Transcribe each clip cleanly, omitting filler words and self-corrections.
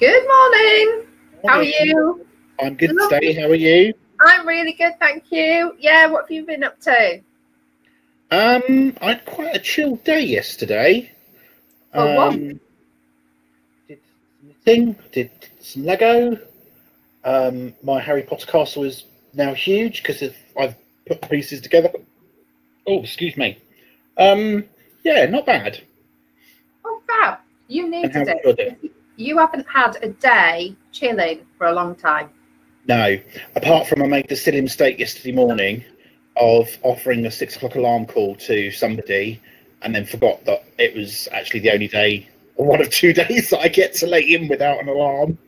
Good morning. How are Morning. you? I'm good today. How are you? I'm really good, thank you. Yeah, what have you been up to? I had quite a chill day yesterday. Oh, what? Did some knitting, did some Lego. My Harry Potter castle is now huge because I've put the pieces together. Oh, excuse me. Yeah, not bad. Oh, fab. You And how needed was your it. day? You haven't had a day chilling for a long time. No, apart from I made the silly mistake yesterday morning of offering a 6 o'clock alarm call to somebody and then forgot that it was actually the only day or one of 2 days that I get to lay in without an alarm.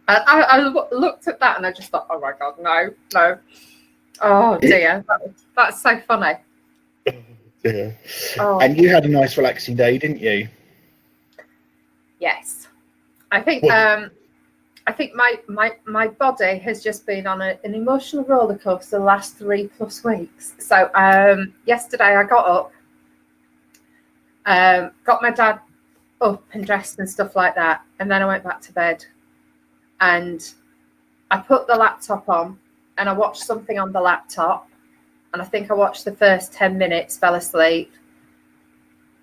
And I looked at that and I just thought, oh my God, no. Oh dear, that's so funny. Yeah. Oh. And you had a nice relaxing day, didn't you? Yes. I think my body has just been on an emotional roller coaster the last 3+ weeks. So yesterday I got up, got my dad up and dressed and stuff like that, and then I went back to bed and I put the laptop on and I watched something on the laptop, and I think I watched the first 10 minutes, fell asleep,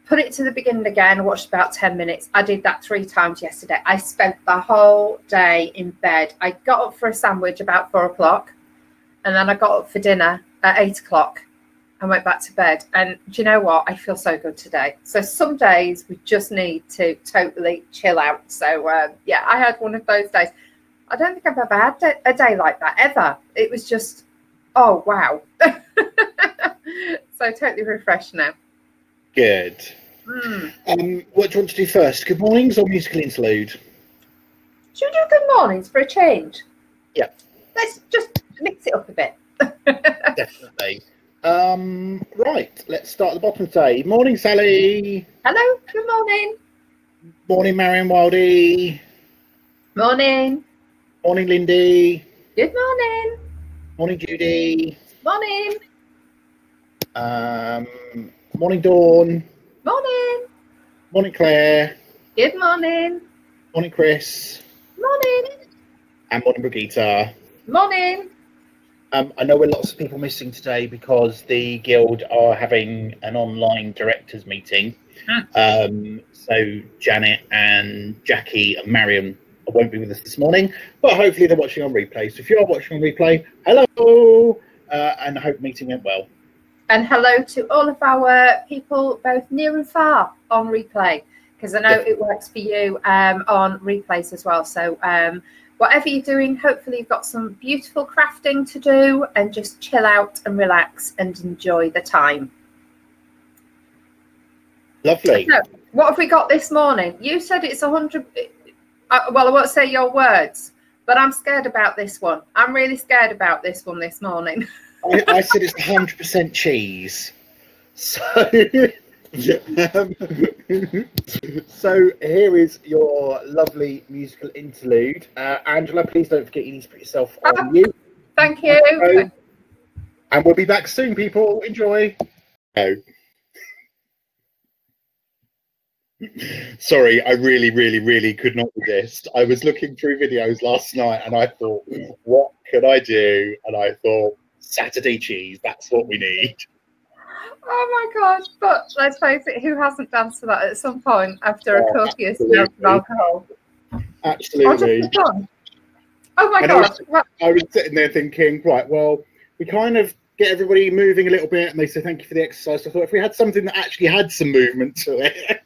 put it to the beginning again, watched about 10 minutes. I did that 3 times yesterday. I spent the whole day in bed. I got up for a sandwich about 4 o'clock, and then I got up for dinner at 8 o'clock and went back to bed. And do you know what? I feel so good today. So some days we just need to totally chill out. So yeah, I had one of those days. I don't think I've ever had a day like that ever. It was just, oh, wow. So totally refreshed now. Good. What do you want to do first? Good mornings or musical interlude? Should we do good mornings for a change? Yeah. Let's just mix it up a bit. Definitely. Right, let's start at the bottom today. Morning, Sally. Hello, good morning. Morning, Marion Wildy. Morning. Morning, Lindy. Good morning. Morning, Judy. Morning. Morning, Dawn. Morning. Morning, Claire. Good morning. Morning, Chris. Morning. And morning, Brigitte. Morning. I know we're lots of people missing today because the Guild are having an online directors meeting. So Janet and Jackie and Marion won't be with us this morning, but hopefully they're watching on replay. So if you are watching on replay, hello, and I hope the meeting went well. And hello to all of our people, both near and far, on replay, because I know it works for you on replays as well. So whatever you're doing, hopefully you've got some beautiful crafting to do and just chill out and relax and enjoy the time. Lovely. So, what have we got this morning? You said it's 100. Well, I won't say your words, but I'm scared about this one. I'm really scared about this one this morning. I said it's 100% cheese. So, so here is your lovely musical interlude. Angela, please don't forget you need to put yourself on mute. Thank you. And we'll be back soon, people. Enjoy. Oh. Sorry, I really could not resist. I was looking through videos last night and I thought, what could I do? And I thought, Saturday cheese, that's what we need. Oh my God, but let's face it, who hasn't danced to that at some point after a copious amount of alcohol? Absolutely. Oh my God. I was sitting there thinking, right, well, we kind of get everybody moving a little bit and they say thank you for the exercise. So I thought if we had something that actually had some movement to it.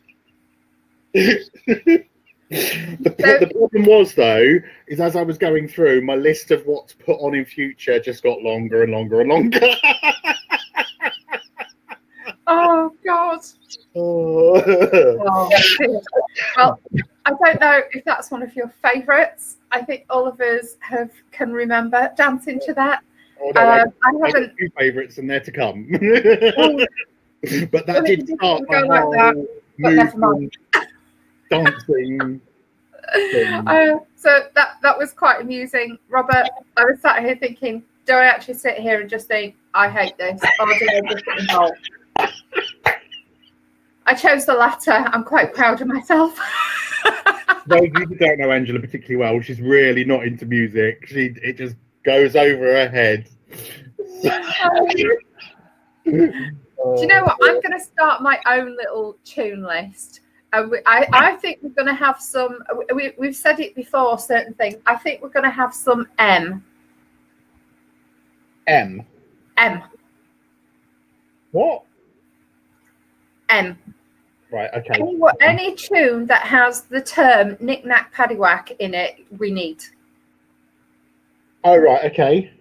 The problem was, though, is as I was going through, my list of what to put on in future just got longer and longer and longer. Oh, God. Oh. Well, I don't know if that's one of your favourites. I think all of us can remember dancing to that. Oh, no, I haven't. 2 favourites and they're to come. But that did start my whole movement, dancing. So that was quite amusing. Robert, I was sat here thinking, do I actually sit here and just think, I hate this, or do I just get involved? I chose the latter. I'm quite proud of myself. those of you who don't know Angela particularly well, she's really not into music. It just goes over her head. Do you know what? I'm going to start my own little tune list. I think we're going to have some. We've said it before. Certain things. I think we're going to have some M. What? M. Right. Okay. Any tune that has the term knick knack paddywhack in it, we need. Oh right. Okay.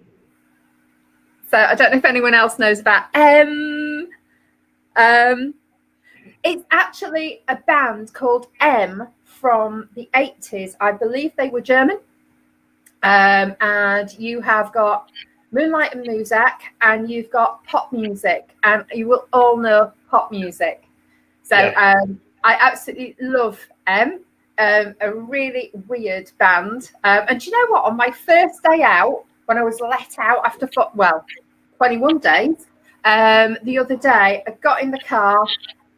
So I don't know if anyone else knows about M. It's actually a band called M from the 80s. I believe they were German. And you have got Moonlight and Muzak, and you've got pop music, and you will all know pop music. So yeah. I absolutely love M, a really weird band. And do you know what? On my first day out, when I was let out after 21 days, the other day, I got in the car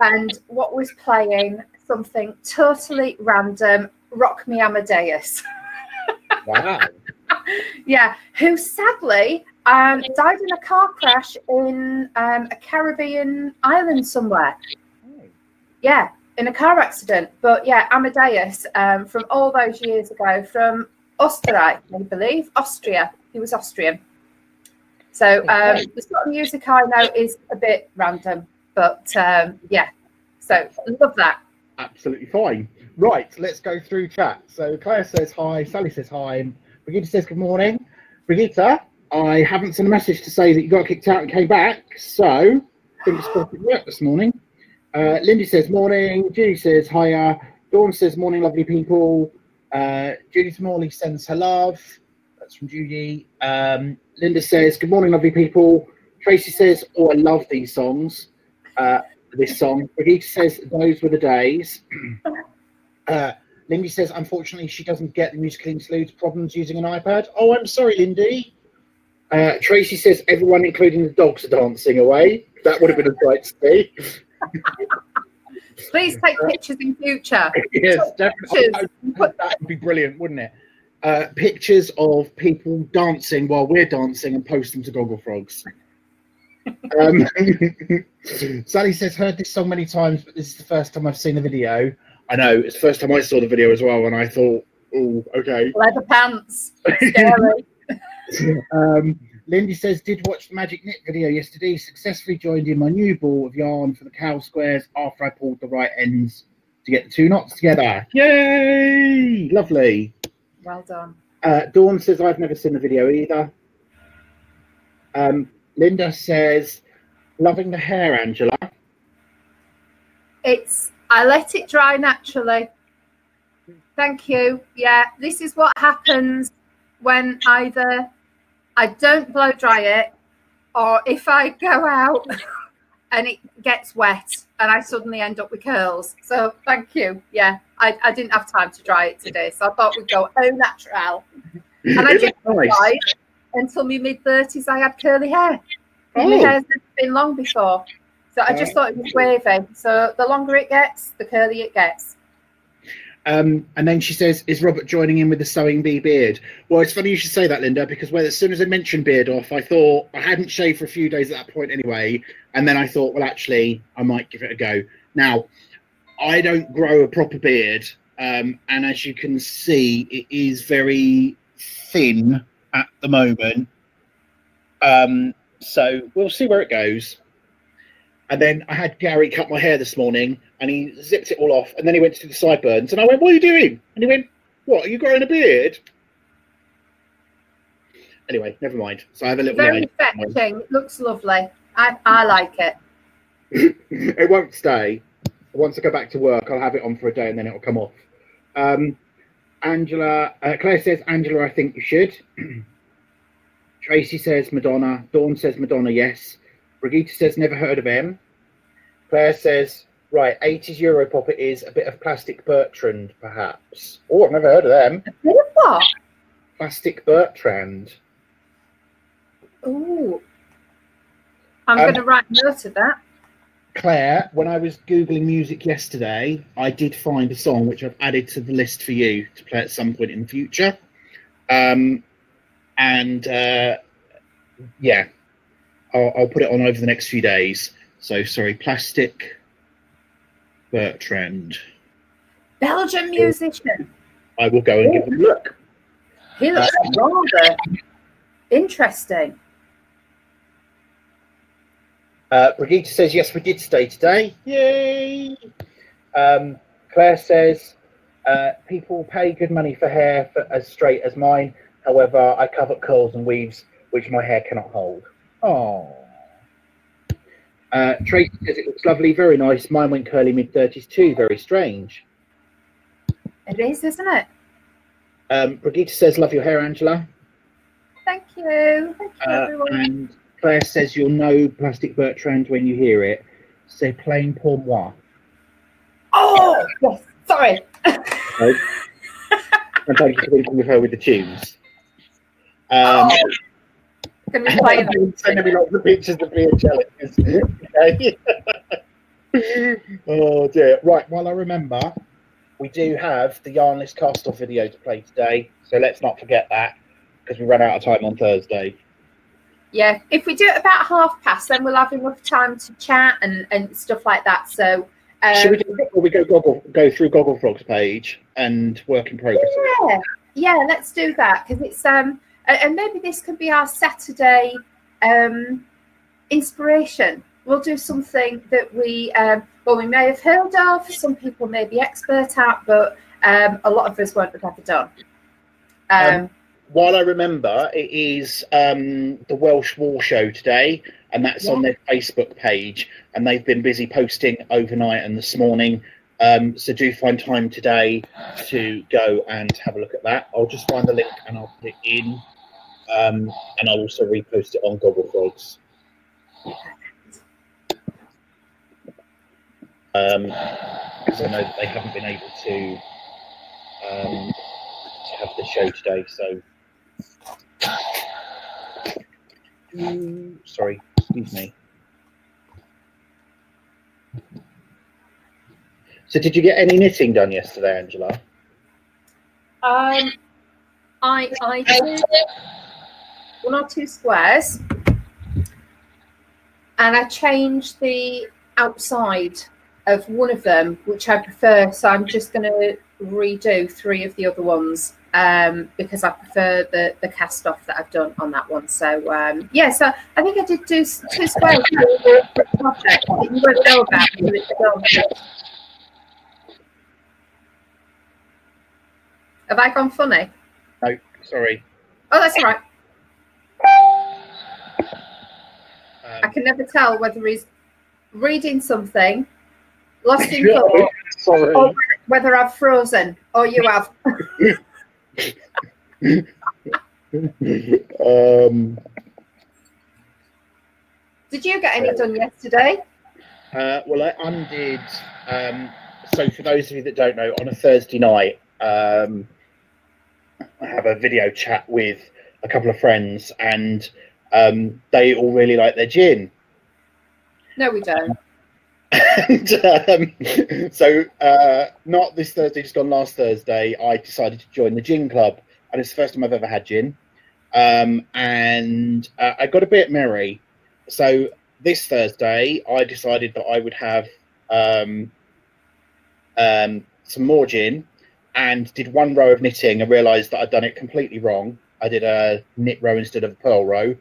and what was playing? Something totally random, Rock Me Amadeus. Wow. Yeah, who sadly died in a car crash in a Caribbean island somewhere. Yeah, in a car accident. But yeah, Amadeus, from all those years ago, from Österreich, I believe, Austria. He was Austrian. So the sort of music I know is a bit random, but yeah. So love that. Absolutely fine. Right, let's go through chat. So Claire says hi, Sally says hi, Brigitte says good morning. Brigitte, I haven't sent a message to say that you got kicked out and came back, so I think it's supposed to work this morning. Lindy says morning, Judy says hiya, Dawn says morning lovely people, Judith Morley sends her love, that's from Judy. Linda says good morning lovely people, Tracy says oh I love these songs, this song. Brigitte says those were the days. Lindy says unfortunately she doesn't get the musical interludes problems using an iPad. Oh, I'm sorry Lindy. Tracy says everyone including the dogs are dancing away. That would have been a sight to see. Please take pictures in future. Yes, definitely. That would be brilliant, wouldn't it? Pictures of people dancing while we're dancing and post them to Gogglefrogs. Sally says heard this song many times, but this is the first time I've seen the video. I know, it's the first time I saw the video as well, and I thought, oh, okay. Leather pants. Scary. Lindy says, did watch the Magic Knit video yesterday, successfully joined in my new ball of yarn for the cow squares after I pulled the right ends to get the two knots together. Yay! Lovely. Well done. Dawn says, I've never seen the video either. Linda says, loving the hair, Angela. I let it dry naturally. Thank you. Yeah, this is what happens when either I don't blow dry it, or if I go out and it gets wet and I suddenly end up with curls. So thank you. Yeah, I didn't have time to dry it today, so I thought we'd go au natural. And I just tried until my mid-30s I had curly hair. My hair's never been long before. So I just thought it was wavy. So the longer it gets, the curly it gets. And then she says, is Robert joining in with the sewing bee beard? Well, it's funny you should say that, Linda, because as soon as I mentioned beard off, I thought I hadn't shaved for a few days at that point anyway. And then I thought, well, actually, I might give it a go. Now, I don't grow a proper beard. And as you can see, it is very thin at the moment. So we'll see where it goes. And then I had Gary cut my hair this morning, and he zipped it all off, and then he went to do the sideburns, and I went, what are you doing? And he went, what, are you growing a beard? Anyway, never mind. So I have a little very fetching. It looks lovely. I like it. It won't stay. Once I go back to work, I'll have it on for a day, and then it'll come off. Angela, Claire says, Angela, I think you should. Tracy says Madonna. Dawn says Madonna, yes. Brigitte says, never heard of him. Claire says, right, 80s Europop it is, a bit of Plastic Bertrand, perhaps. Oh, I've never heard of them. A bit of what? Plastic Bertrand. Ooh. I'm going to write a note of that. Claire, when I was Googling music yesterday, I did find a song which I've added to the list for you to play at some point in the future. Yeah, I'll put it on over the next few days. So, sorry, Plastic Bertrand. Belgian musician. I will go and give him a look. He looks rather interesting. Brigitte says, yes, we did stay today. Yay! Claire says, people pay good money for hair as straight as mine. However, I covet curls and weaves, which my hair cannot hold. Oh. Tracy says, it looks lovely, very nice. Mine went curly mid-30s too, very strange. It is, isn't it? Brigitte says, love your hair, Angela. Thank you. Thank you, everyone. And Claire says, you'll know Plastic Bertrand when you hear it. C'est plain pour moi. Oh, yes. Sorry. Okay. And thank you for thinking with her with the tunes. Can we play them? Sending me lots of pictures of being jealous. Okay. Oh dear. Right, while I remember, we do have the Yarn List cast-off video to play today, so let's not forget that, because we ran out of time on Thursday. Yeah, if we do it about 1:30, then we'll have enough time to chat and stuff like that. So should we do it before we go through Gogglefrogs page and work in progress? Yeah, let's do that, because it's and maybe this could be our Saturday inspiration. We'll do something that we may have heard of, some people may be expert at, but a lot of us won't have ever done. While I remember, it is the Welsh War Show today, and that's on their Facebook page, and they've been busy posting overnight and this morning. So do find time today to go and have a look at that. I'll just find the link and I'll put it in, and I'll also repost it on Gogglefrogs. Because I know that they haven't been able to have the show today, so sorry, excuse me. So did you get any knitting done yesterday, Angela? I did 1 or 2 squares, and I changed the outside of one of them, which I prefer, so I'm just going to redo 3 of the other ones, because I prefer the cast off that I've done on that one. So yeah, so I think I did do 2 squares. You won't know about it, it's done. Have I gone funny? No, sorry. Oh, that's all right. I can never tell whether he's reading something, lost in thought, or whether I've frozen, or you have. Did you get any done yesterday? Well, I undid. So for those of you that don't know, on a Thursday night, I have a video chat with a couple of friends, and they all really like their gin. No, we don't. And so not this Thursday, just on last Thursday, I decided to join the gin club, and it's the first time I've ever had gin. And I got a bit merry. So this Thursday, I decided that I would have some more gin, and did 1 row of knitting and realised that I'd done it completely wrong. I did a knit row instead of a purl row.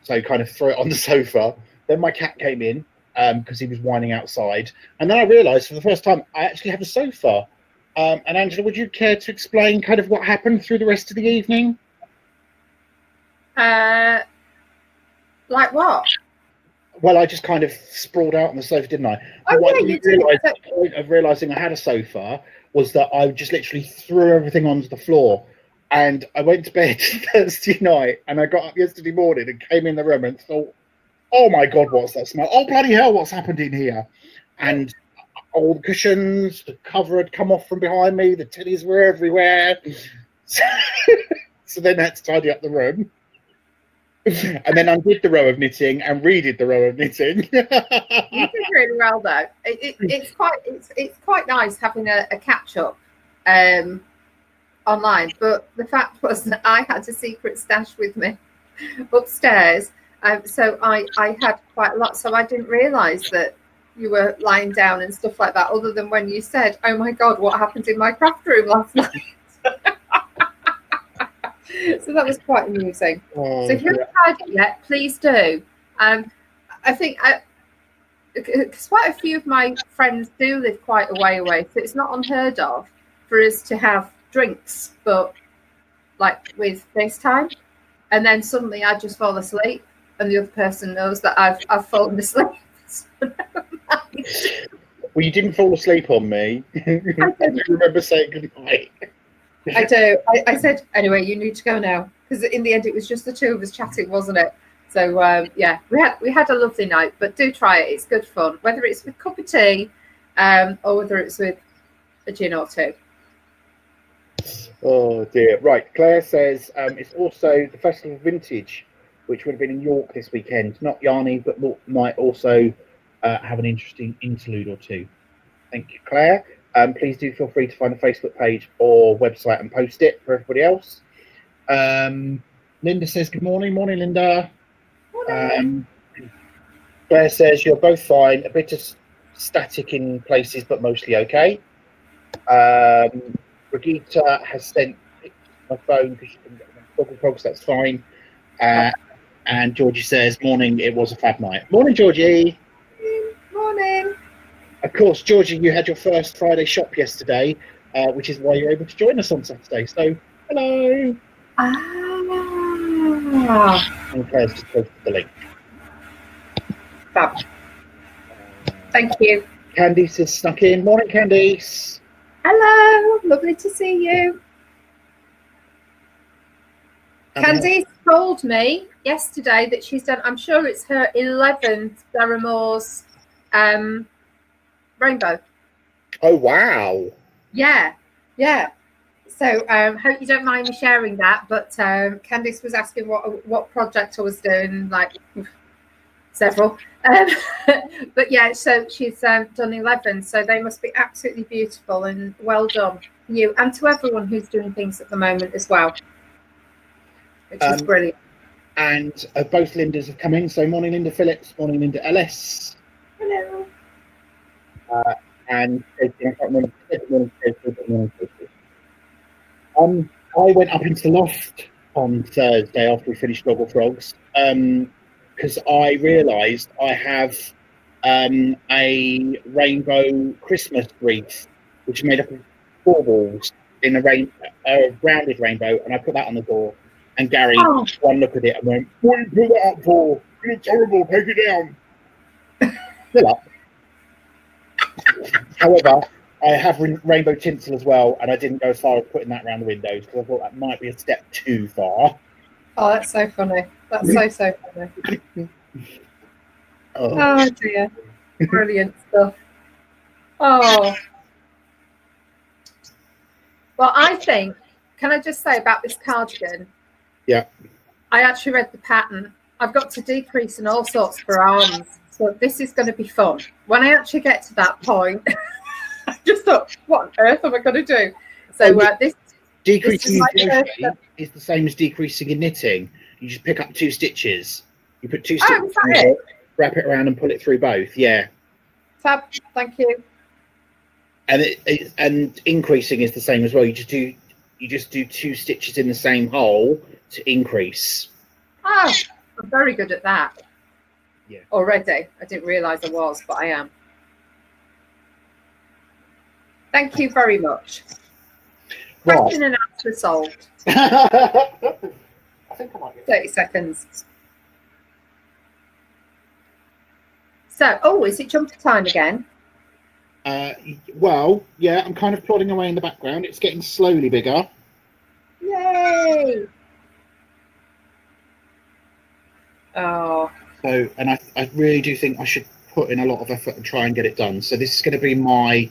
So kind of threw it on the sofa. Then my cat came in because he was whining outside. And then I realised for the first time I actually have a sofa. And Angela, would you care to explain kind of what happened through the rest of the evening? Like what? Well, I just kind of sprawled out on the sofa, didn't I? Oh, yeah, you did. The point of realising I had a sofa was that I just literally threw everything onto the floor. And I went to bed Thursday night, and I got up yesterday morning and came in the room and thought, oh my God, what's that smell? Oh, bloody hell, what's happened in here? And all the cushions, the cover had come off from behind me, the teddies were everywhere. So then I had to tidy up the room. and then undid the row of knitting and redid the row of knitting. You did really well, though. It's quite nice having a catch up online. But the fact was that I had a secret stash with me upstairs, so I had quite a lot. So I didn't realise that you were lying down and stuff like that. Other than when you said, "Oh my God, what happened in my craft room last night?" So that was quite amusing. So if you haven't tried it yet, please do. I think because quite a few of my friends do live quite a way away, so it's not unheard of for us to have drinks, but like with FaceTime, and then suddenly I just fall asleep, and the other person knows that I've fallen asleep. Well, you didn't fall asleep on me. I do remember saying goodnight. I do. I said, anyway, you need to go now, because in the end it was just the two of us chatting, wasn't it? So yeah, we had a lovely night. But do try it; it's good fun, whether it's with a cup of tea, or whether it's with a gin or two. Oh dear! Right, Claire says it's also the Festival of Vintage, which would have been in York this weekend. Not Yarny, but might also have an interesting interlude or two. Thank you, Claire. Please do feel free to find a Facebook page or website and post it for everybody else. Linda says, good morning. Morning, Linda. Morning. Claire says, you're both fine. A bit of static in places, but mostly okay. Brigitte has sent pictures to my phone because she couldn't get on Gogglefrogs. That's fine. And Georgie says, morning, it was a fab night. Morning, Georgie. Morning. Of course, Georgie, you had your first Friday shop yesterday, which is why you're able to join us on Saturday. So, hello. And Claire's just posted the link. Fab. Thank you. Candice has snuck in. Morning, Candice. Hello. Lovely to see you. Candice told me yesterday that she's done, I'm sure it's her 11th Darramores rainbow. Oh, wow. Yeah. So hope you don't mind me sharing that, but Candice was asking what project I was doing, like several. But yeah, so she's done 11, so they must be absolutely beautiful, and well done you and to everyone who's doing things at the moment as well, which is brilliant. And both Lindas have come in, so morning Linda Phillips, morning Linda Ellis. Hello. And I went up into the loft on Thursday after we finished Gogglefrogs because I realised I have a rainbow Christmas wreath, which is made up of 4 balls in a rounded rainbow, and I put that on the door. And Gary, one look at it and went, "What did you put that up for? It's horrible. Take it down." Fill up. However, I have rainbow tinsel as well, and I didn't go as far as putting that around the windows because I thought that might be a step too far. Oh, that's so funny. That's so funny. Oh dear. Brilliant stuff. Oh. Well, I think, can I just say about this cardigan? Yeah. I actually read the pattern. I've got to decrease in all sorts for arms. So this is going to be fun. When I actually get to that point, I just thought, what on earth am I going to do? So this decreasing in crochet is the same as decreasing in knitting. You just pick up 2 stitches. You put 2 stitches in it, wrap it around and pull it through both. Yeah. Fab. Thank you. And and increasing is the same as well. You just do 2 stitches in the same hole to increase. Oh, I'm very good at that. Yeah. Already. I didn't realise I was, but I am. Thank you very much. Question and answer solved. I think I might get 30 seconds. So, is it jumper time again? Well, yeah, I'm kind of plodding away in the background. It's getting slowly bigger. Yay! Oh. So, and I really do think I should put in a lot of effort and try and get it done. So this is going to be my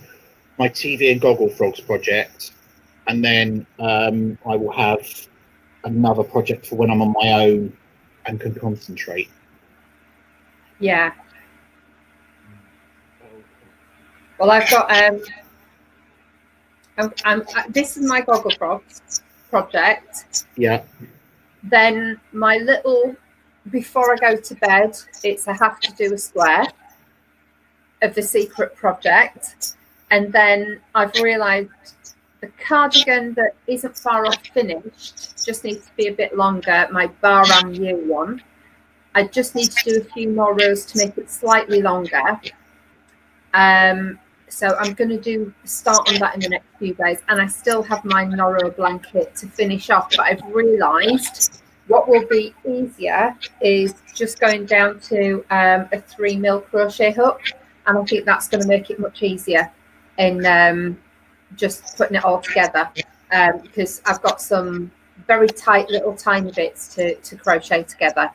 TV and Gogglefrogs project, and then I will have another project for when I'm on my own, and can concentrate. Yeah. Well, I've got this is my Gogglefrogs project. Yeah. Then my little, before I go to bed, it's I have to do a square of the secret project. And then I've realised the cardigan that isn't far off finished just needs to be a bit longer, my Baram U one. I just need to do a few more rows to make it slightly longer. So I'm going to start on that in the next few days. And I still have my Noro blanket to finish off, but I've realised what will be easier is just going down to a 3mm crochet hook. And I think that's going to make it much easier in just putting it all together, because I've got some very tight little tiny bits to crochet together.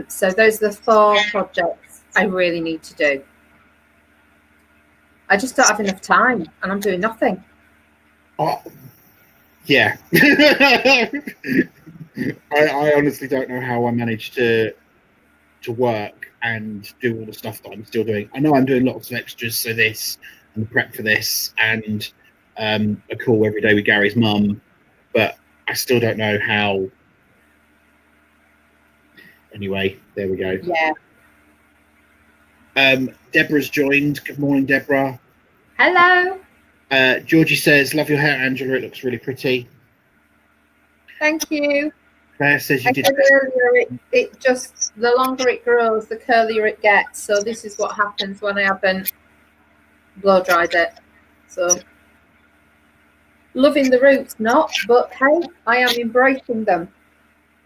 So those are the 4 projects I really need to do. I just don't have enough time, and I'm doing nothing. Oh, yeah. I honestly don't know how I managed to work and do all the stuff that I'm still doing. I know I'm doing lots of extras, so this and the prep for this and a call every day with Gary's mum, but I still don't know how. Anyway, there we go. Yeah. Deborah's joined. Good morning, Deborah. Hello. Georgie says, love your hair, Angela. It looks really pretty. Thank you. Claire says you did. Earlier, it just, the longer it grows, the curlier it gets. So this is what happens when I haven't blow dried it. So loving the roots, not, but hey, I am embracing them.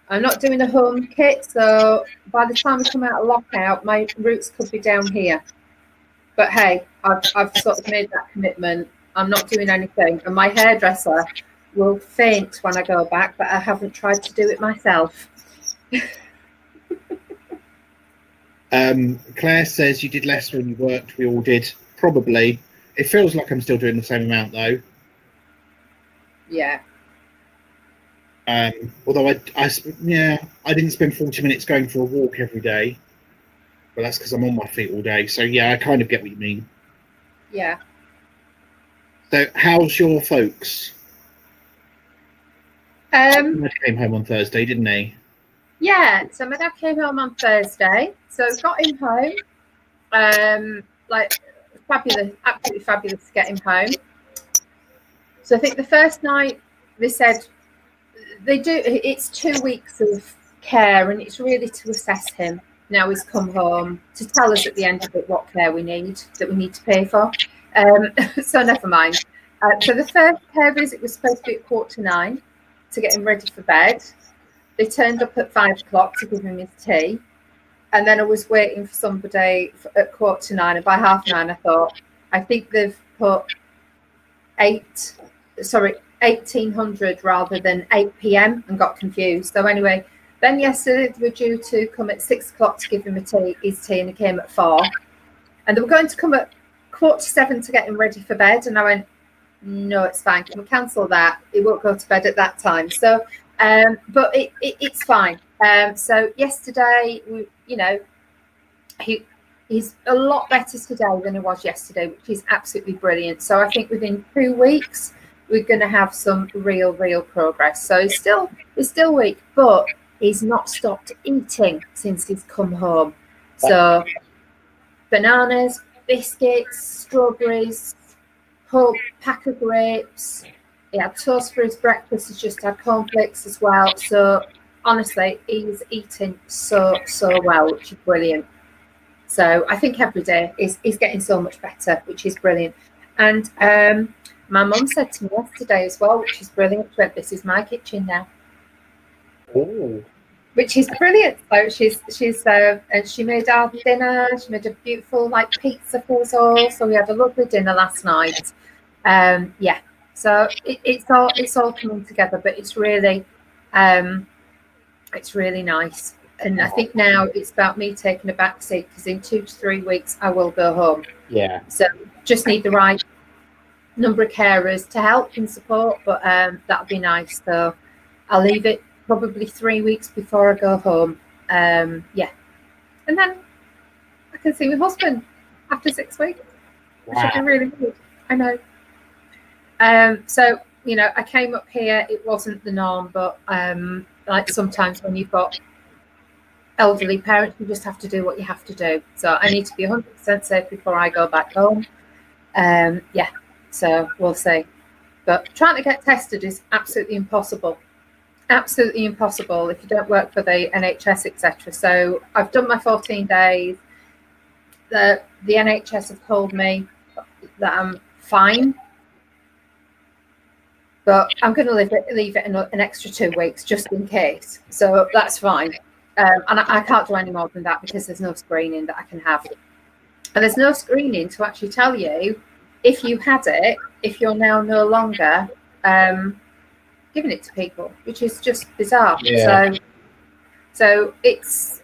I'm not doing a home kit, so by the time we come out of lockout, my roots could be down here. But hey, I've sort of made that commitment. I'm not doing anything, and my hairdresser will faint when I go back, but I haven't tried to do it myself. Claire says you did less when you worked. We all did, probably. It feels like I'm still doing the same amount, though. Yeah. Although I didn't spend 40 minutes going for a walk every day, but that's because I'm on my feet all day. So yeah, I kind of get what you mean. Yeah. So how's your folks? Dad came home on Thursday, didn't he? Yeah. So my dad came home on Thursday. So got him home. Like fabulous, absolutely fabulous to get him home. So I think the first night they said. It's 2 weeks of care, and it's really to assess him. Now he's come home to tell us at the end of it what care we need to pay for. So never mind. So the first care visit was supposed to be at 8:45 to get him ready for bed. They turned up at 5 o'clock to give him his tea, and then I was waiting for somebody at 8:45, and by 9:30 I thought, I think they've put 1800 rather than 8 p.m. and got confused. So anyway, then yesterday they were due to come at 6 o'clock to give him his tea, and he came at 4. And they were going to come at 7:15 to get him ready for bed. And I went, no, it's fine. Can we cancel that? He won't go to bed at that time. So, but it's fine. So yesterday, he's a lot better today than he was yesterday, which is absolutely brilliant. So I think within 2 weeks, we're going to have some real progress. So he's still weak, but he's not stopped eating since he's come home. So bananas, biscuits, strawberries, whole pack of grapes. He had toast for his breakfast. He's just had cornflakes as well. So honestly, he's eating so well, which is brilliant. So I think every day is getting so much better, which is brilliant. And my mum said to me yesterday as well, which is brilliant, she went, this is my kitchen now. Oh. Which is brilliant. So she's and she made our dinner. She made a beautiful pizza for us all. So we had a lovely dinner last night. Yeah. So it's all coming together, but it's really nice. And I think now it's about me taking a back seat, because in 2 to 3 weeks I will go home. Yeah. So just need the right number of carers to help and support, but that'll be nice. So I'll leave it probably 3 weeks before I go home, Yeah, and then I can see my husband after 6 weeks, which would be really good. I know. So, you know, I came up here, it wasn't the norm, but like sometimes when you've got elderly parents, you just have to do what you have to do. So I need to be 100% safe before I go back home. Yeah, so we'll see. But trying to get tested is absolutely impossible. Absolutely impossible if you don't work for the NHS, etc. So I've done my 14 days. The NHS have told me that I'm fine, but I'm going to leave it an extra 2 weeks just in case. So that's fine. And I can't do any more than that because there's no screening that I can have. And there's no screening to actually tell you if you had it, if you're now no longer giving it to people, which is just bizarre. Yeah. So it's,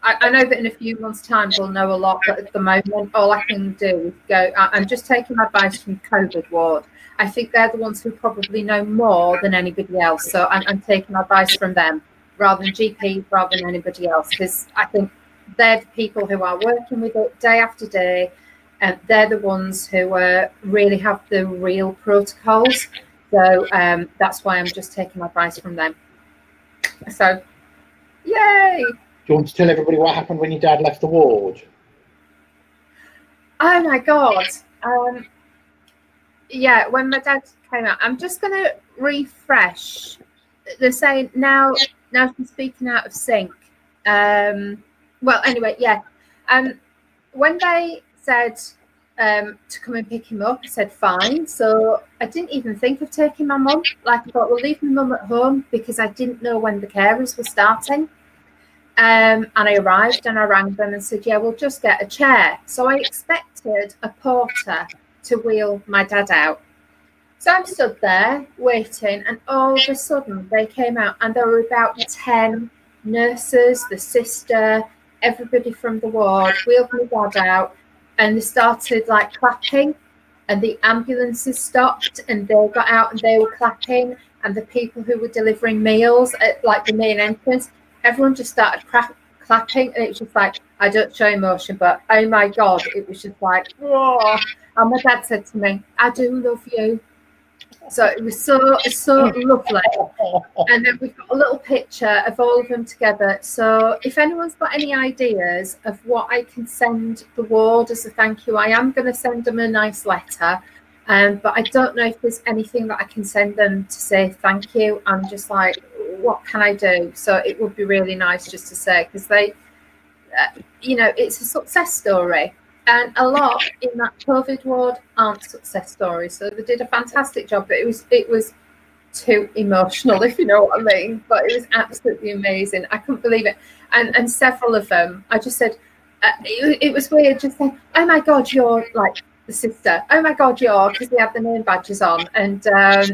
I know that in a few months' time we'll know a lot, but at the moment, all I can do is go, I'm just taking advice from COVID ward. I think they're the ones who probably know more than anybody else. So I'm taking advice from them rather than GPs, rather than anybody else, because I think they're the people who are working with it day after day, and they're the ones who really have the real protocols. So that's why I'm just taking advice from them. So, yay! Do you want to tell everybody what happened when your dad left the ward? Oh my God. Yeah, when my dad came out, I'm just going to refresh. They're saying now she's speaking out of sync. Well, anyway, yeah. When they said to come and pick him up, I said fine. So I didn't even think of taking my mum. Like, I thought, we'll leave my mum at home because I didn't know when the carers were starting. And I arrived and I rang them and said, yeah, we'll just get a chair. So I expected a porter to wheel my dad out. So I'm stood there waiting, and all of a sudden they came out, and there were about 10 nurses, the sister, everybody from the ward wheeled my dad out, and they started like clapping, and the ambulances stopped and they got out and they were clapping, and the people who were delivering meals at like the main entrance, everyone just started clapping, and it was just like, I don't show emotion, but oh my God, it was just like, whoa. And my dad said to me, I do love you. So it was so lovely. And then we've got a little picture of all of them together. So if anyone's got any ideas of what I can send the ward as a thank you, I am going to send them a nice letter. But I don't know if there's anything that I can send them to say thank you. I'm just like, what can I do? So it would be really nice just to say, because they, you know, it's a success story. And a lot in that COVID ward aren't success stories. So they did a fantastic job, but it was too emotional, if you know what I mean. But it was absolutely amazing. I couldn't believe it. And several of them, I just said, it was weird just saying, oh my God, you're like the sister. Oh my God, you're, because they had the name badges on. And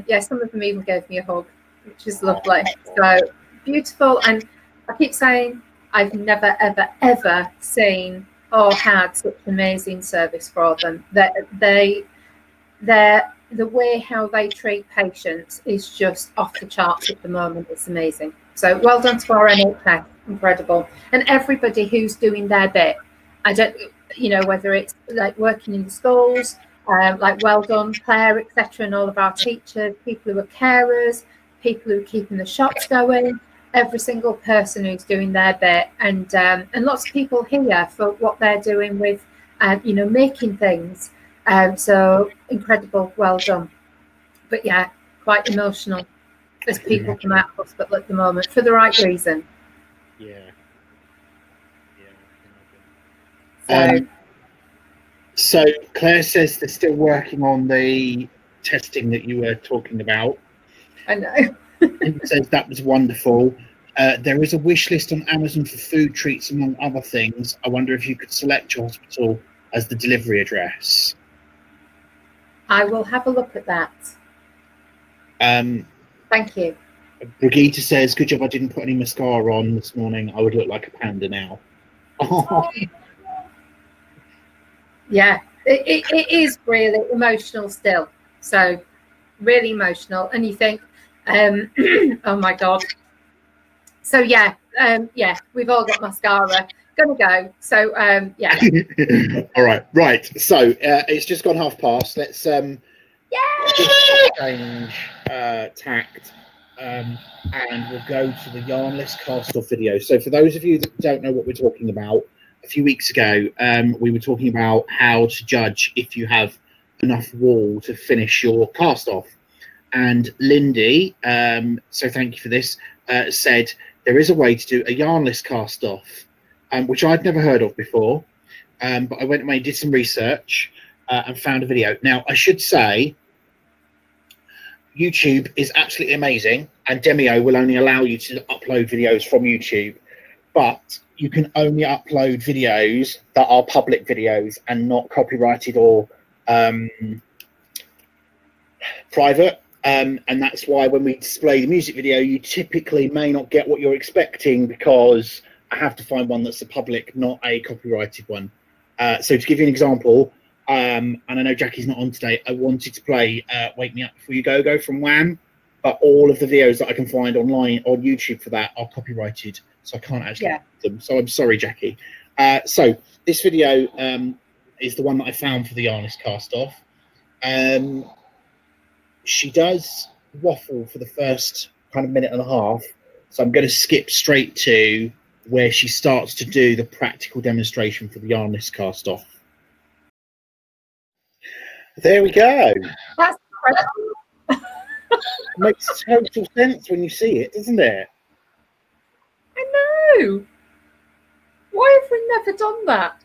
yeah, some of them even gave me a hug, which is lovely. So beautiful. And I keep saying, I've never, ever, ever seen or had such amazing service for them. The way how they treat patients is just off the charts at the moment. It's amazing. So well done to our NHS, incredible. And everybody who's doing their bit. I don't, you know, whether it's like working in the schools, like well done, Claire, etc., and all of our teachers, people who are carers, people who are keeping the shops going. Every single person who's doing their bit, and lots of people here for what they're doing with, you know, making things. So incredible, well done. But yeah, quite emotional as people come out of hospital at the moment for the right reason. Yeah. So, so Claire says they're still working on the testing that you were talking about. I know. It says that was wonderful. There is a wish list on Amazon for food treats, among other things. I wonder if you could select your hospital as the delivery address. I will have a look at that. Thank you. Brigitte says, good job I didn't put any mascara on this morning. I would look like a panda now. Yeah, it is really emotional still. So really emotional. And you think, oh my God. So yeah, Yeah, we've all got mascara. Gonna go. So yeah. All right. So it's just gone past. Let's change tact, and we'll go to the yarn list cast off video. So for those of you that don't know what we're talking about, a few weeks ago we were talking about how to judge if you have enough wool to finish your cast off. And Lindy, so thank you for this, said there is a way to do a yarnless cast off, which I'd never heard of before. But I went and did some research and found a video. Now, I should say, YouTube is absolutely amazing, and Demio will only allow you to upload videos from YouTube, but you can only upload videos that are public videos and not copyrighted or private. And that's why when we display the music video, you typically may not get what you're expecting, because I have to find one that's a public, not a copyrighted one. So to give you an example, and I know Jackie's not on today, I wanted to play Wake Me Up Before You Go from Wham, but all of the videos that I can find online on YouTube for that are copyrighted, so I can't actually get them. So I'm sorry, Jackie. So this video is the one that I found for the Yarnless cast off. She does waffle for the first kind of minute and a half, so I'm going to skip straight to where she starts to do the practical demonstration for the Yarnless cast off. There we go. That's Makes total sense when you see it, doesn't it? I know. Why have we never done that?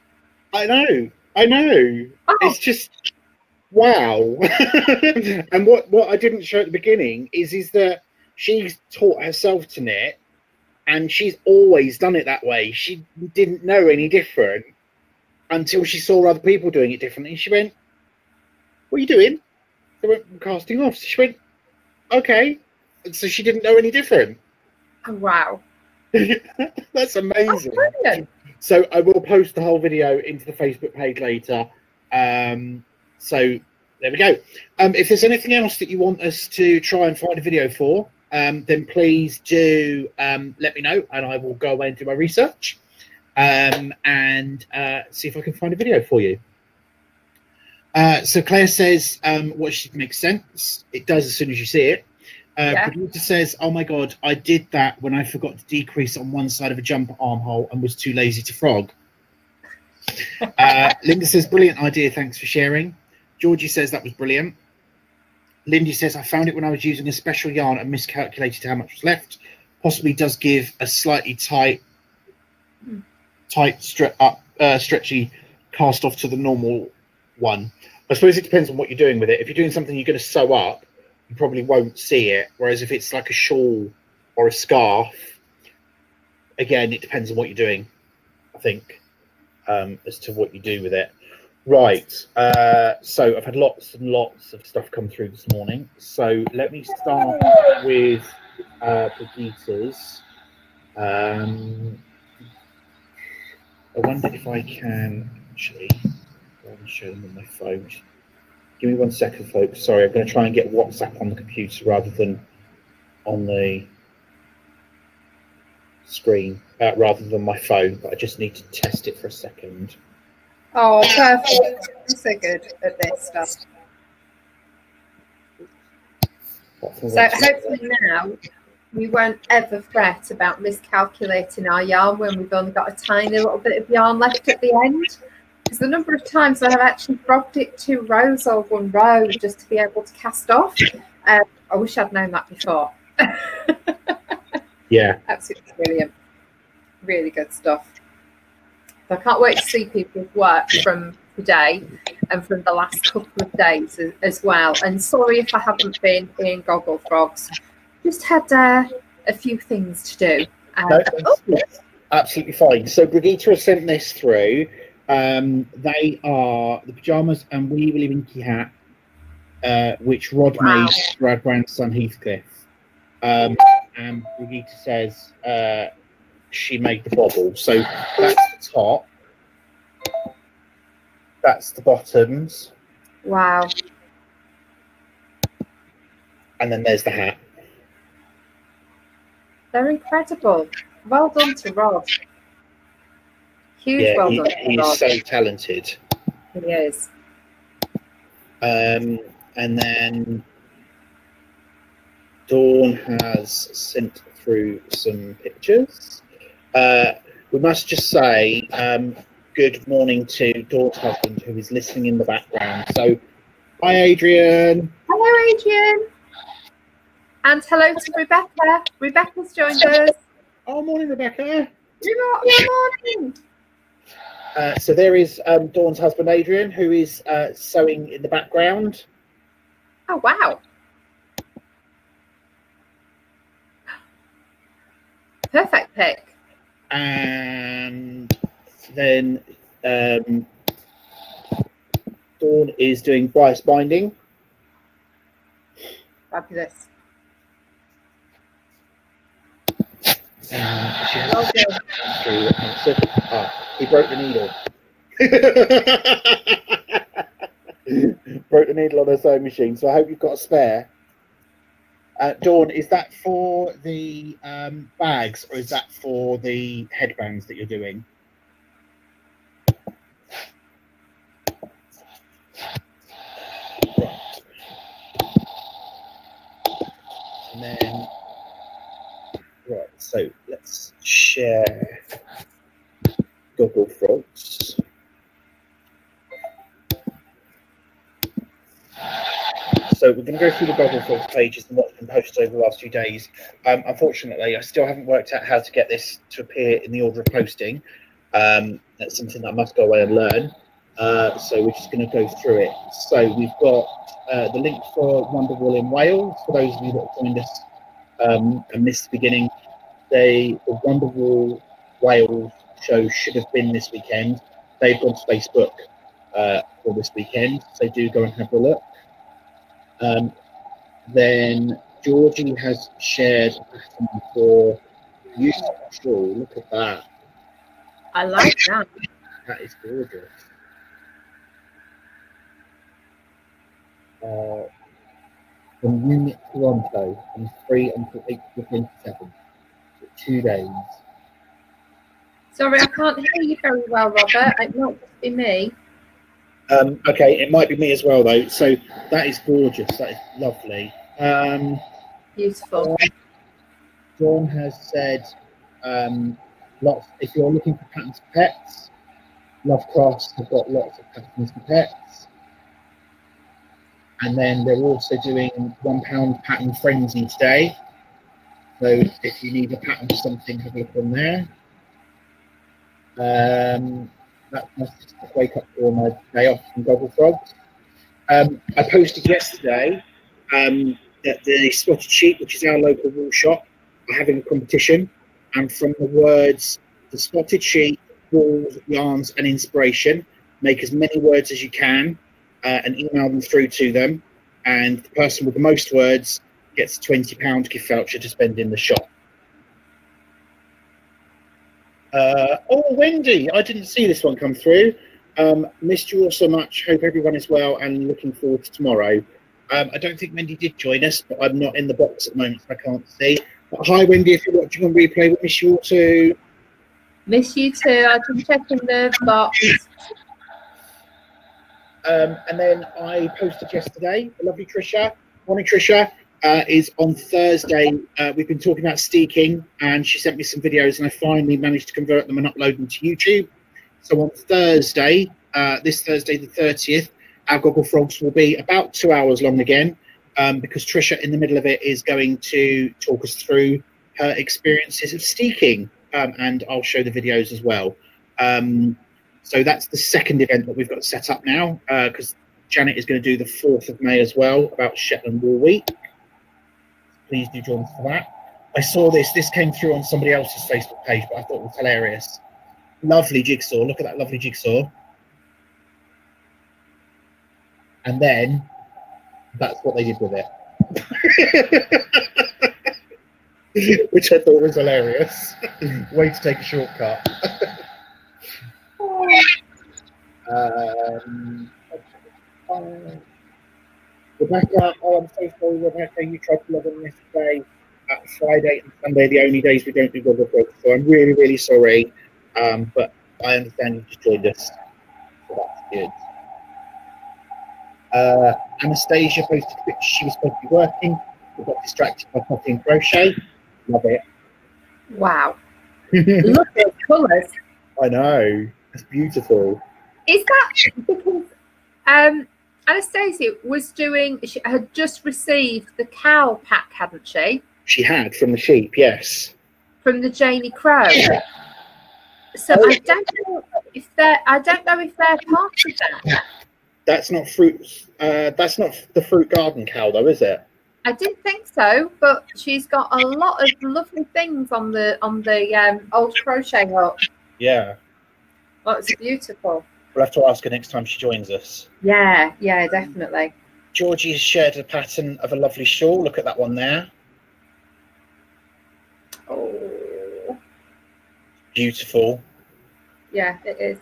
I know. Oh. It's just wow. And what I didn't show at the beginning is that she's taught herself to knit, and she's always done it that way. She didn't know any different until she saw other people doing it differently. She went, "What are you doing?" They went, "I'm casting off." So she went, "Okay." And so she didn't know any different. Oh, wow. That's amazing. That's brilliant. So I will post the whole video into the Facebook page later. So there we go. If there's anything else that you want us to try and find a video for, then please do let me know, and I will go away and do my research and see if I can find a video for you. So Claire says, what should make sense? It does as soon as you see it. Producer says, oh my God, I did that when I forgot to decrease on one side of a jumper armhole and was too lazy to frog. Linda says, brilliant idea, thanks for sharing. Georgie says that was brilliant. Lindy says, I found it when I was using a special yarn and miscalculated how much was left. Possibly does give a slightly stretchy cast off to the normal one. I suppose it depends on what you're doing with it. If you're doing something you're going to sew up, you probably won't see it. Whereas if it's like a shawl or a scarf, again, it depends on what you're doing, I think, as to what you do with it. Right. So I've had lots and lots of stuff come through this morning. So let me start with Brigitta's. I wonder if I can actually show them on my phone. Give me 1 second, folks. Sorry, I'm going to try and get WhatsApp on the computer rather than on the screen, rather than my phone. But I just need to test it for a second. Oh, perfect. I'm so good at this stuff. So hopefully now we won't ever fret about miscalculating our yarn when we've only got a tiny little bit of yarn left at the end. Because the number of times I have actually frogged it 2 rows or 1 row just to be able to cast off. I wish I'd known that before. Yeah. Absolutely brilliant. Really good stuff. I can't wait to see people's work from today and from the last couple of days as well. And sorry if I haven't been in Gogglefrogs. Just had a few things to do. No, absolutely fine. So Brigitte has sent this through. They are the pajamas and Wee Willie Winky hat, which Rod made for our grandson Heathcliff. And Brigitte says she made the bobble. So that's the top. That's the bottoms. Wow. And then there's the hat. They're incredible. Well done to Rod. Huge Yeah, well done to he Rod. is so talented. He is. And then Dawn has sent through some pictures. We must just say good morning to Dawn's husband, who is listening in the background. So, hi, Adrian. Hello, Adrian. And hello to Rebecca. Rebecca's joined us. Oh, morning, Rebecca. Good morning. So there is Dawn's husband, Adrian, who is sewing in the background. Oh, wow. Perfect pick. And then Dawn is doing bias binding. Fabulous. Well he broke the needle. Broke the needle on her sewing machine, so I hope you've got a spare. Dawn, is that for the bags or is that for the headbands that you're doing? Right. And then, right, so let's share Gogglefrogs. So we're going to go through the Gogglefrogs pages and what's been posted over the last few days. Unfortunately, I still haven't worked out how to get this to appear in the order of posting. That's something that I must go away and learn. So we're just going to go through it. So we've got the link for Wonderwall in Wales. For those of you that have joined us and missed the beginning, the Wonderwall Wales show should have been this weekend. They've gone to Facebook for this weekend, so do go and have a look. Then Georgie has shared a pattern for you. Look at that. I like that. That is gorgeous. From Unit Toronto, from 3 until April 27th, for 2 days. Sorry, I can't hear you very well, Robert. It might just be me. Okay, it might be me as well, though. So that is gorgeous. That is lovely. Beautiful. Dawn has said, lots. If you're looking for patterns for pets, Love Crafts have got lots of patterns for pets. And then they're also doing £1 pattern frenzy today. So if you need a pattern for something, have a look on there. That's my wake up for my day off from Gogglefrogs. I posted yesterday that the Spotted Sheep, which is our local wool shop, are having a competition. And from the words, the Spotted Sheep, wools, yarns, and inspiration, make as many words as you can and email them through to them. And the person with the most words gets a £20 gift voucher to spend in the shop. Oh, Wendy, I didn't see this one come through. Missed you all so much. Hope everyone is well and looking forward to tomorrow. I don't think Wendy did join us, but I'm not in the box at the moment, so I can't see. But hi, Wendy, if you're watching on replay, we miss you all too. Miss you too. I can check in the box. And then I posted yesterday, the lovely Trisha. Morning, Trisha. Is on Thursday. We've been talking about steeking, and she sent me some videos, and I finally managed to convert them and upload them to YouTube. So on Thursday, this Thursday the 30th, our Gogglefrogs will be about 2 hours long again, because Trisha in the middle of it is going to talk us through her experiences of steeking, and I'll show the videos as well. So that's the second event that we've got set up now, because Janet is going to do the 4th of May as well, about Shetland Wool Week. Please do join us for that. I saw this came through on somebody else's Facebook page, but I thought it was hilarious. Lovely jigsaw. Look at that lovely jigsaw. And then that's what they did with it. Which I thought was hilarious. Way to take a shortcut. Rebecca, oh, I'm so sorry, Rebecca, you tried to log in yesterday Friday and Sunday are the only days we don't do Gogglefrogs, so I'm really, really sorry. But I understand you just joined us, so that's good. Anastasia posted a picture. She was supposed to be working, but got distracted by cutting crochet. Love it. Wow. Look at the colours. I know. It's beautiful. Is that because Anastasia was doing, she had just received the cow pack, hadn't she? She had from the sheep, yes. From the Janie Crow. So I don't know if they're part of that. That's not fruit. That's not the fruit garden cow, though, is it? I didn't think so, but she's got a lot of lovely things on the old crochet hook. Yeah. Well, it's beautiful. We'll have to ask her next time she joins us. Yeah, definitely. Georgie has shared a pattern of a lovely shawl. Look at that one there. Oh. Beautiful. Yeah, it is.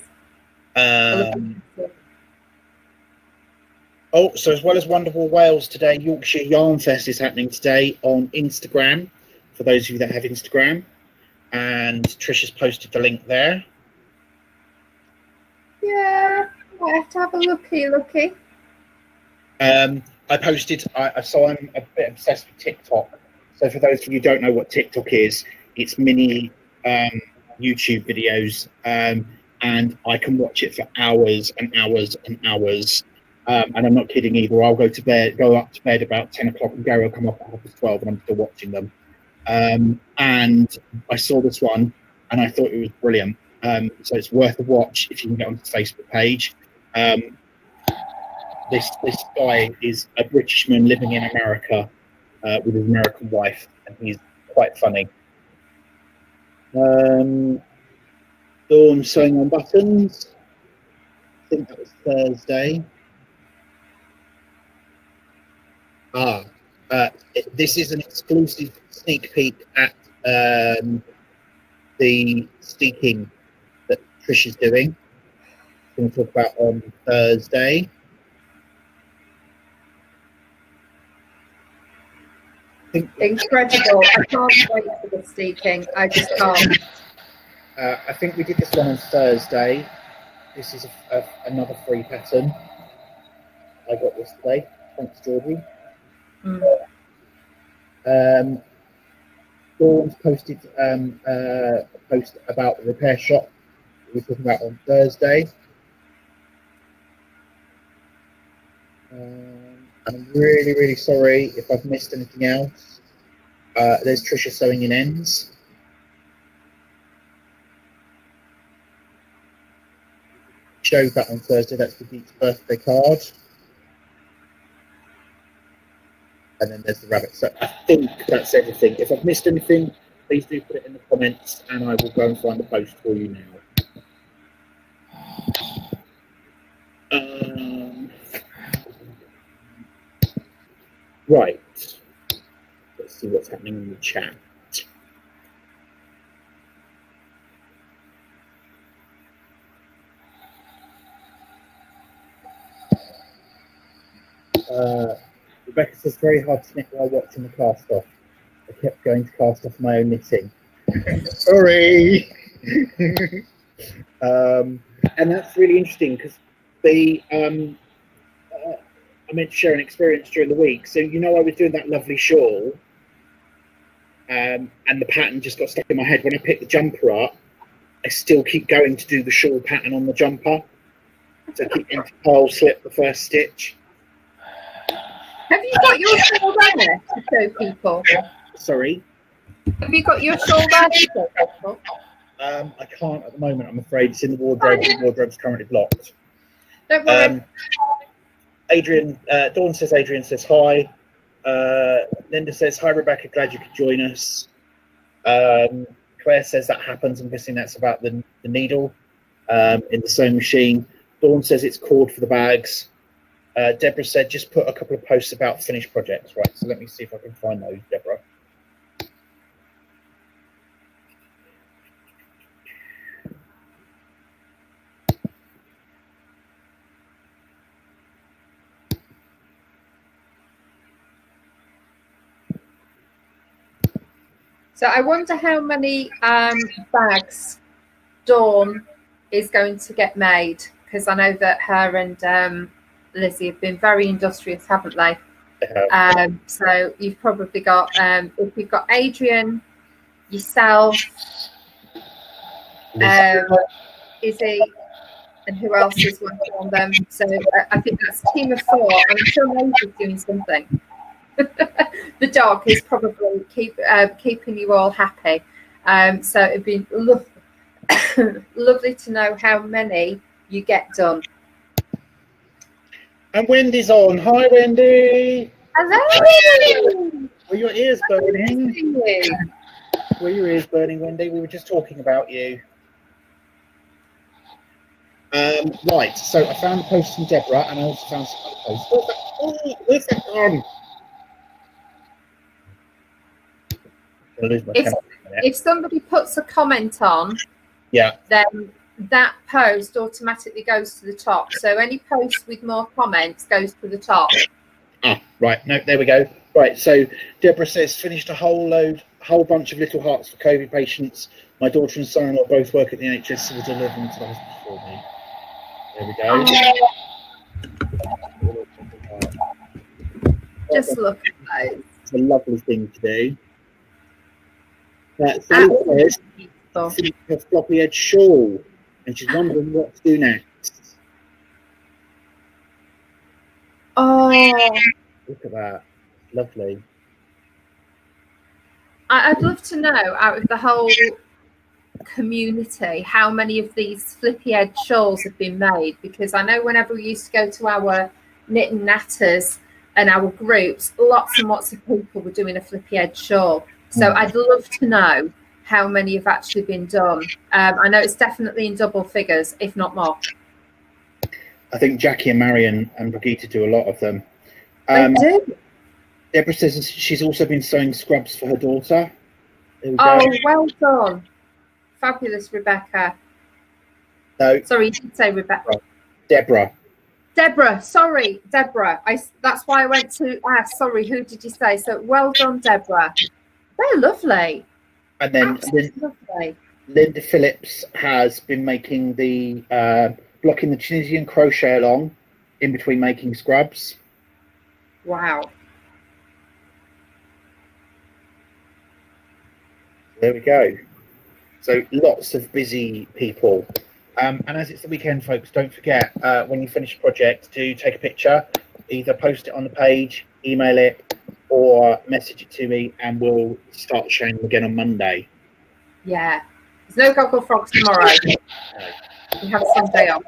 Oh, so as well as Wonderful Wales today, Yorkshire Yarn Fest is happening today on Instagram, for those of you that have Instagram. And Trish has posted the link there. Yeah, I have to have a looky. I posted, so I'm a bit obsessed with TikTok. So for those of you who don't know what TikTok is, it's mini YouTube videos, and I can watch it for hours and hours and hours. And I'm not kidding either. I'll go up to bed about 10 o'clock, and Gary will come up at 12:30, and I'm still watching them. And I saw this one, and I thought it was brilliant. So it's worth a watch if you can get onto the Facebook page. This guy is a Britishman living in America with his American wife, and he's quite funny. Dawn sewing on buttons. I think that was Thursday. This is an exclusive sneak peek at the steeking that Trish is doing. We're going to talk about on Thursday. Incredible. I can't wait for the steeking. I just can't. I think we did this one on Thursday. This is another free pattern I got yesterday. Thanks, Georgie. Dawn's posted a post about the repair shop that we're talking about on Thursday. I'm really, really sorry if I've missed anything else. There's Trisha sewing in ends. Showed that on Thursday. That's the Geek's birthday card. And then there's the rabbit. So I think that's everything. If I've missed anything, please do put it in the comments, and I will go and find the post for you now. Right. Let's see what's happening in the chat. Rebecca says, very hard to knit while watching the cast off. I kept going to cast off my own knitting. Sorry. And that's really interesting because I meant to share an experience during the week. So, you know, I was doing that lovely shawl, and the pattern just got stuck in my head. When I picked the jumper up, I still keep going to do the shawl pattern on the jumper. So I keep getting to pole slip the first stitch. Have you got your shawl there to show people? Sorry? Have you got your shawl there to show people? I can't at the moment, I'm afraid. It's in the wardrobe. The wardrobe's currently blocked. Don't worry. Dawn says, Adrian says hi. Linda says, hi, Rebecca, glad you could join us. Claire says that happens. I'm guessing that's about the needle in the sewing machine. Dawn says it's cord for the bags. Deborah said, just put a couple of posts about finished projects. Right, so let me see if I can find those, Deborah. So I wonder how many bags Dawn is going to get made, because I know that her and Lizzie have been very industrious, haven't they? So you've probably got, if you've got Adrian, yourself, Izzy, and who else is working on them. So I think that's a team of 4. I'm sure Lizzie's doing something. The dog is probably keeping you all happy. So it'd be lovely to know how many you get done. And Wendy's on. Hi, Wendy. Hello. Were your ears burning? Were your ears burning, Wendy? We were just talking about you. Right, so I found a post from Deborah, and I also found some other posts. Where's that gone? If somebody puts a comment on, yeah, then that post automatically goes to the top. So any post with more comments goes to the top. Ah, right. No, there we go. Right. So Deborah says, finished a whole bunch of little hearts for COVID patients. My daughter and son-in-law both work at the NHS, so we'll deliver them to the hospital for me. There we go. Just look at those. It's a lovely thing to do. Sally says, finished her floppy edge shawl, and she's wondering what to do next. Oh, look at that. Lovely. I'd love to know, out of the whole community, how many of these flippy edge shawls have been made, because I know whenever we used to go to our knit and natters and our groups, lots and lots of people were doing a flippy edge shawl. So I'd love to know how many have actually been done. I know it's definitely in double figures, if not more. I think Jackie and Marion and Brigitte do a lot of them. They do. Deborah says she's also been sewing scrubs for her daughter. Oh, well done. Fabulous, Rebecca. No. Sorry, you did say Rebecca. Deborah. Deborah, sorry, Deborah. That's why I went to ask. Sorry, who did you say? So well done, Deborah. They're lovely. And then Linda Phillips has been making the blocking the Tunisian crochet along in between making scrubs. Wow. There we go. So lots of busy people. And as it's the weekend, folks, don't forget, when you finish a project, to take a picture, either post it on the page, email it, or message it to me, and we'll start showing them again on Monday. Yeah. There's no Gogglefrogs tomorrow. We have Sunday off.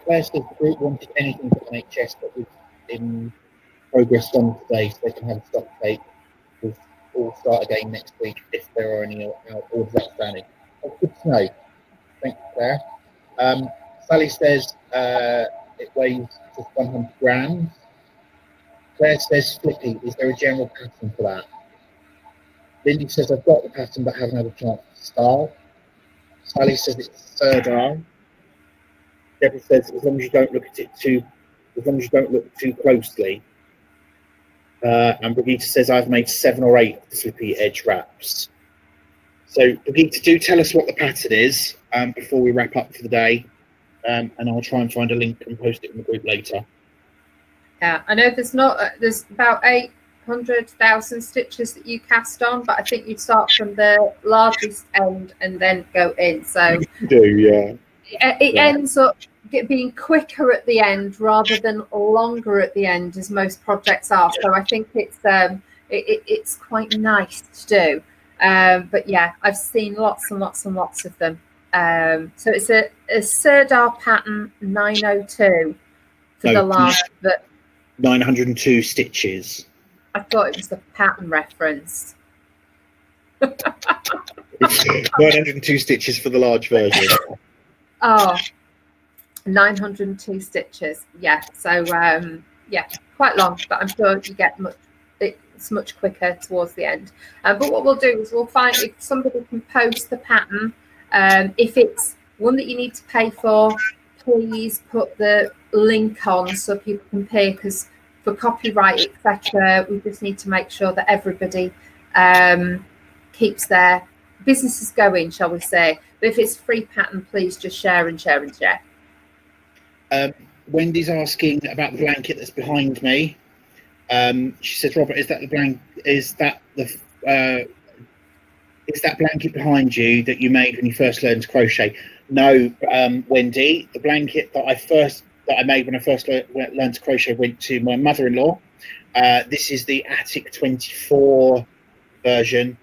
Claire says the group wanted anything for NHS that was in progress done today, so they can have a stock take. We'll start again next week if there are any orders outstanding. That's good to know. Thank you, Claire. Sally says it weighs just 100 grams. Claire says, Flippy, is there a general pattern for that? Lindy says, I've got the pattern but haven't had a chance to start. Sally says it's third arm. Deborah says, as long as you don't look too closely. And Brigitte says, I've made 7 or 8 flippy edge wraps. So Brigitte, do tell us what the pattern is before we wrap up for the day. And I'll try and find a link and post it in the group later. Yeah, I know there's about 800,000 stitches that you cast on, but I think you start from the largest end and then go in. So you do, yeah. It ends up being quicker at the end rather than longer at the end, as most projects are. So I think it's quite nice to do. But yeah, I've seen lots and lots and lots of them. So it's a Sirdar pattern 902 for the large, but 902 stitches. I thought it was the pattern reference. 902 stitches for the large version. Oh, 902 stitches. Yeah. So yeah, quite long, but I'm sure you get it's much quicker towards the end. But what we'll do is we'll find if somebody can post the pattern. If it's one that you need to pay for, please put the link on so people can pay, because for copyright, etc., we just need to make sure that everybody keeps their businesses going, shall we say. But if it's free pattern, please just share and share and share. Wendy's asking about the blanket that's behind me. She says, Robert, is that blanket behind you that you made when you first learned to crochet? No, Wendy, the blanket that I made when I first learned to crochet went to my mother-in-law. This is the Attic 24 version.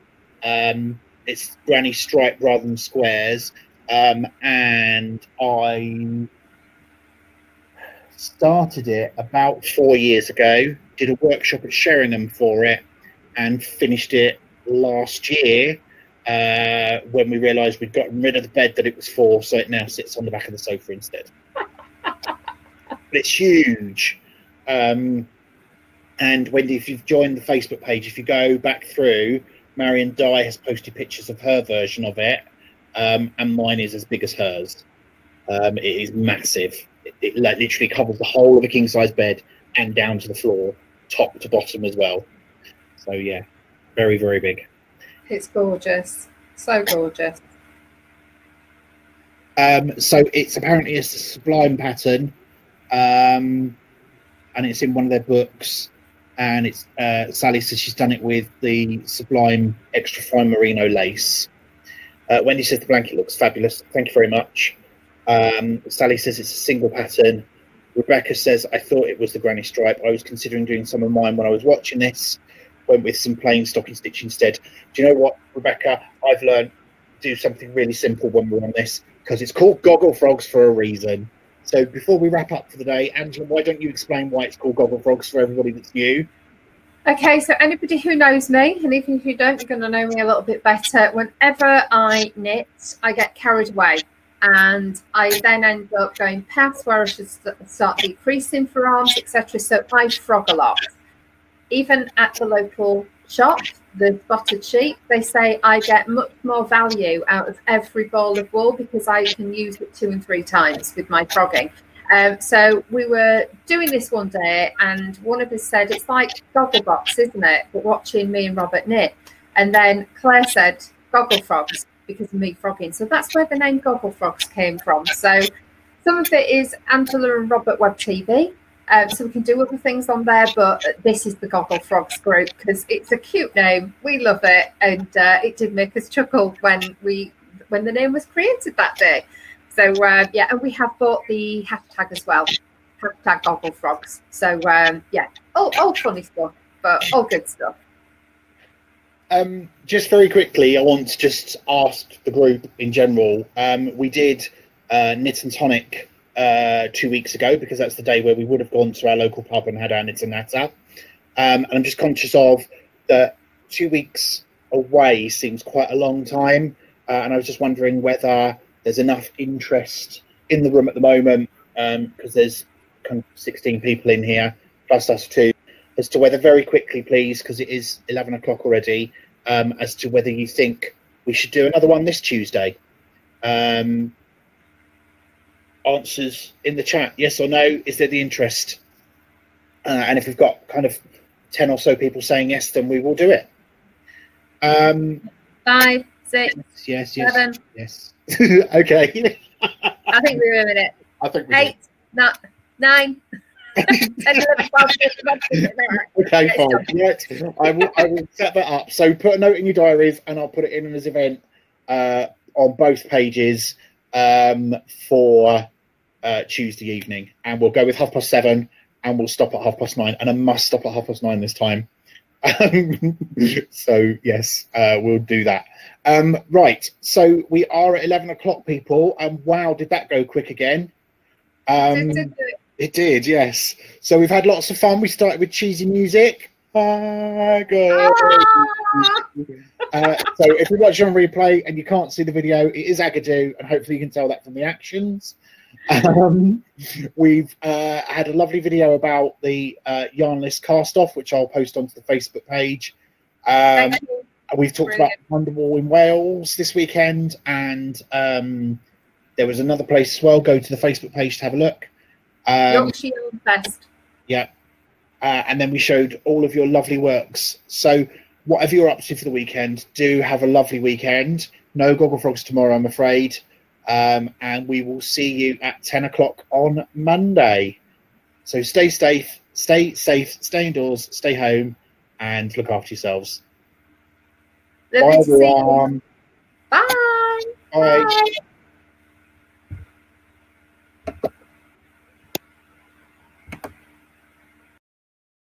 It's granny stripe rather than squares, and I started it about 4 years ago, did a workshop at Sheringham for it, and finished it last year when we realised we'd gotten rid of the bed that it was for, so it now sits on the back of the sofa instead. But it's huge. And Wendy, if you've joined the Facebook page, if you go back through, Marion Dye has posted pictures of her version of it, and mine is as big as hers. It is massive. It literally covers the whole of a king-size bed and down to the floor, top to bottom as well. So yeah, very, very big. It's gorgeous. So gorgeous. So it's apparently a Sublime pattern, and it's in one of their books. And it's Sally says she's done it with the Sublime extra fine merino lace. Wendy says the blanket looks fabulous. Thank you very much. Sally says it's a single pattern. Rebecca says, I thought it was the granny stripe. I was considering doing some of mine when I was watching this. Went with some plain stocking stitch instead. Do you know what, Rebecca? I've learned to do something really simple when we're on this, because it's called Gogglefrogs for a reason. So before we wrap up for the day, Angela, why don't you explain why it's called Gogglefrogs for everybody that's new? Okay, so anybody who knows me, and even if you don't, you're going to know me a little bit better. Whenever I knit, I get carried away, and I then end up going past where I should start decreasing for arms, etc. So I frog a lot. Even at the local shop, the spotted sheep, they say I get much more value out of every ball of wool because I can use it 2 and 3 times with my frogging. So we were doing this one day, and one of us said, it's like Gogglebox, isn't it? But watching me and Robert knit. And then Claire said, Gogglefrogs, because of me frogging. So that's where the name Gogglefrogs came from. So some of it is Angela and Robert Web TV. So we can do other things on there, but this is the Gogglefrogs group because it's a cute name. We love it, and it did make us chuckle when the name was created that day. So yeah, and we have bought the hashtag as well, hashtag Gogglefrogs. So yeah, all funny stuff, but all good stuff. Just very quickly, I want to just ask the group in general. We did Knit and Tonic 2 weeks ago, because that's the day where we would have gone to our local pub and had our knit and natter. And I'm just conscious of that 2 weeks away seems quite a long time. And I was just wondering whether there's enough interest in the room at the moment, because there's kind of 16 people in here, plus us 2, as to whether very quickly, please, because it is 11 o'clock already, as to whether you think we should do another one this Tuesday. Answers in the chat, yes or no. Is there the interest? And if we've got kind of 10 or so people saying yes, then we will do it. 5, 6, yes, 7. Yes. Okay. I think we were in it. I think we 8, 9, 10, 11, 12, 13. Okay, fine. Right. I will set that up. So put a note in your diaries, and I'll put it in as an event on both pages for Tuesday evening, and we'll go with 7:30, and we'll stop at 9:30, and I must stop at 9:30 this time. So yes, we'll do that. Right, so we are at 11 o'clock, people, and wow, did that go quick again? It did, yes. So we've had lots of fun. We started with cheesy music. So if you're watching on replay and you can't see the video, it is Agadoo, and hopefully you can tell that from the actions. We've had a lovely video about the yarn list cast off, which I'll post onto the Facebook page. We've talked about Wonderwall in Wales this weekend, and There was another place as well. Go to the Facebook page to have a look. Yorkshire Yarn Fest. Yeah. And then we showed all of your lovely works. So whatever you're up to for the weekend, do have a lovely weekend. No Gogglefrogs tomorrow, I'm afraid. And we will see you at 10 o'clock on Monday. So stay safe, stay indoors, stay home, and look after yourselves. Lovely Bye, to see you. everyone. Bye. Bye. Bye.